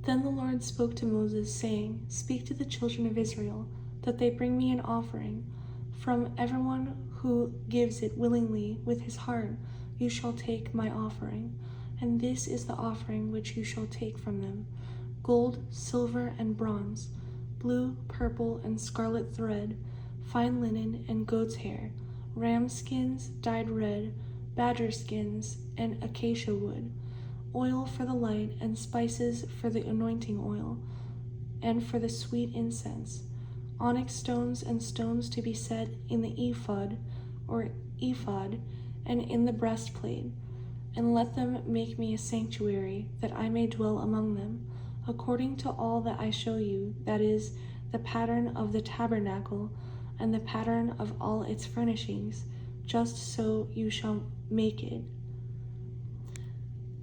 Then the Lord spoke to Moses, saying, Speak to the children of Israel, that they bring me an offering. From everyone who gives it willingly with his heart, you shall take my offering. And this is the offering which you shall take from them: gold, silver, and bronze, blue, purple, and scarlet thread, fine linen and goat's hair, ram skins dyed red, badger skins, and acacia wood, oil for the light, and spices for the anointing oil, and for the sweet incense, onyx stones and stones to be set in the ephod, and in the breastplate. And let them make me a sanctuary, that I may dwell among them, according to all that I show you, that is, the pattern of the tabernacle, and the pattern of all its furnishings, just so you shall make it.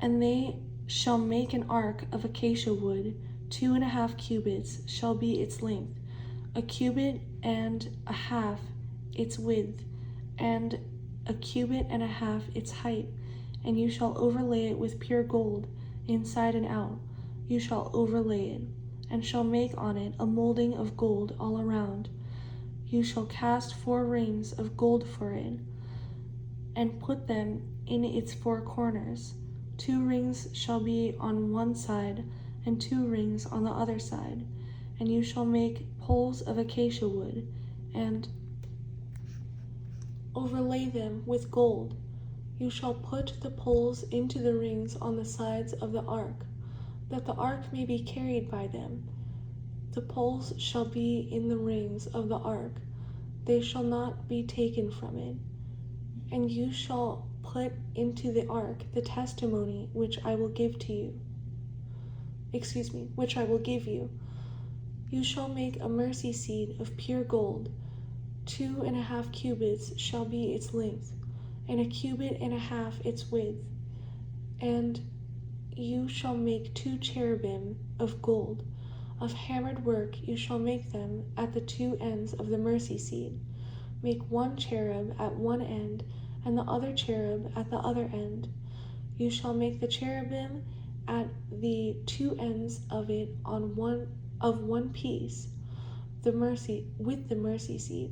And they shall make an ark of acacia wood, 2.5 cubits shall be its length, 1.5 cubits its width, and 1.5 cubits its height. And you shall overlay it with pure gold, inside and out. You shall overlay it, and shall make on it a molding of gold all around. You shall cast 4 rings of gold for it, and put them in its 4 corners. 2 rings shall be on one side, and 2 rings on the other side. And you shall make poles of acacia wood, and overlay them with gold. You shall put the poles into the rings on the sides of the ark, that the ark may be carried by them. The poles shall be in the rings of the ark, they shall not be taken from it. And you shall put into the ark the testimony which I will give you. You shall make a mercy seat of pure gold. 2.5 cubits shall be its length, and 1.5 cubits its width. And you shall make 2 cherubim of gold. Of hammered work you shall make them at the 2 ends of the mercy seat. Make 1 cherub at one end, and the other cherub at the other end. You shall make the cherubim at the 2 ends of it of one piece, with the mercy seat.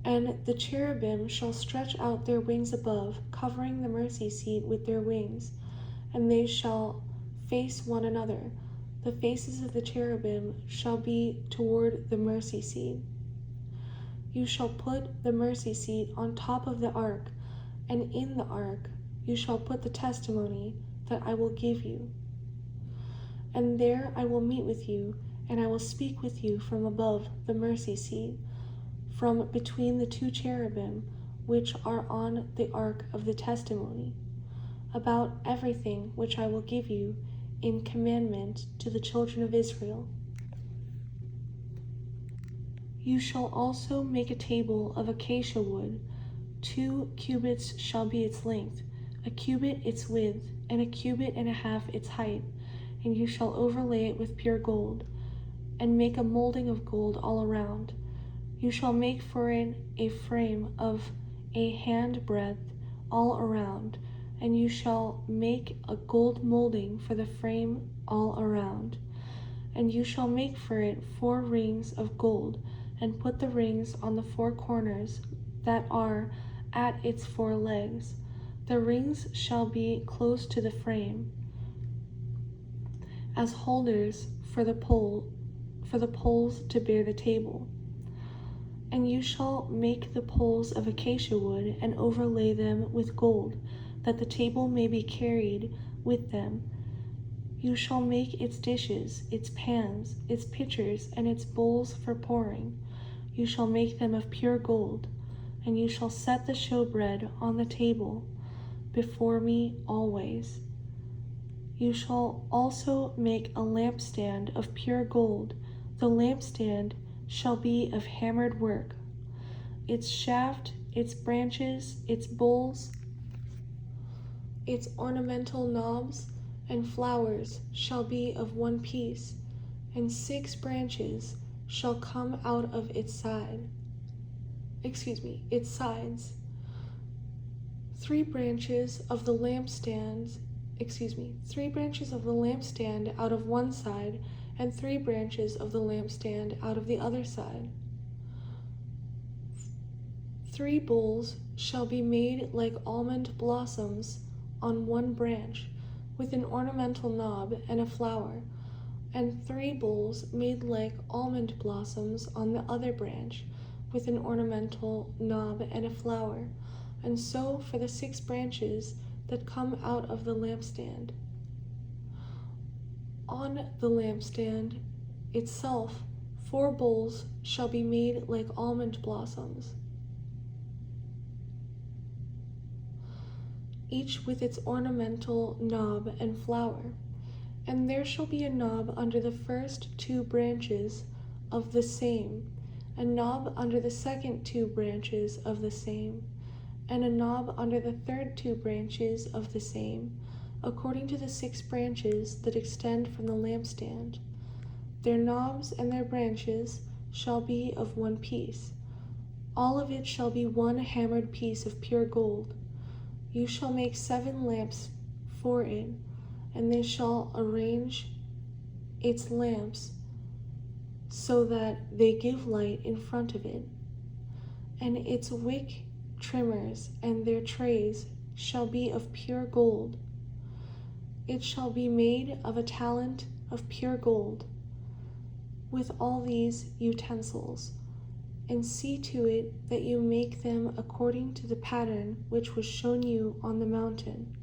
And the cherubim shall stretch out their wings above, covering the mercy seat with their wings, and they shall face one another. The faces of the cherubim shall be toward the mercy seat. You shall put the mercy seat on top of the ark, and in the ark you shall put the testimony that I will give you. And there I will meet with you, and I will speak with you from above the mercy seat, from between the 2 cherubim which are on the ark of the testimony, about everything which I will give you in commandment to the children of Israel. You shall also make a table of acacia wood. 2 cubits shall be its length, 1 cubit its width, and 1.5 cubits its height. And you shall overlay it with pure gold, and make a molding of gold all around. You shall make for it a frame of a hand breadth all around, and you shall make a gold molding for the frame all around. And you shall make for it 4 rings of gold, and put the rings on the 4 corners that are at its 4 legs. The rings shall be close to the frame, as holders for the poles to bear the table. And you shall make the poles of acacia wood, and overlay them with gold, that the table may be carried with them. You shall make its dishes, its pans, its pitchers, and its bowls for pouring. You shall make them of pure gold, and you shall set the showbread on the table before me always. You shall also make a lampstand of pure gold. The lampstand shall be of hammered work. Its shaft, its branches, its bowls, its ornamental knobs and flowers shall be of one piece, and 6 branches shall come out of its sides. 3 branches of the lampstands 3 branches of the lampstand out of one side, and 3 branches of the lampstand out of the other side. 3 bowls shall be made like almond blossoms on one branch, with an ornamental knob and a flower, and 3 bowls made like almond blossoms on the other branch, with an ornamental knob and a flower, and so for the 6 branches that come out of the lampstand. On the lampstand itself 4 bowls shall be made like almond blossoms, each with its ornamental knob and flower, and there shall be a knob under the first 2 branches of the same, a knob under the second 2 branches of the same, and a knob under the third 2 branches of the same, according to the 6 branches that extend from the lampstand. Their knobs and their branches shall be of one piece. All of it shall be one hammered piece of pure gold. You shall make 7 lamps for it, and they shall arrange its lamps so that they give light in front of it. And its wick trimmers and their trays shall be of pure gold. It shall be made of a talent of pure gold, with all these utensils, and see to it that you make them according to the pattern which was shown you on the mountain.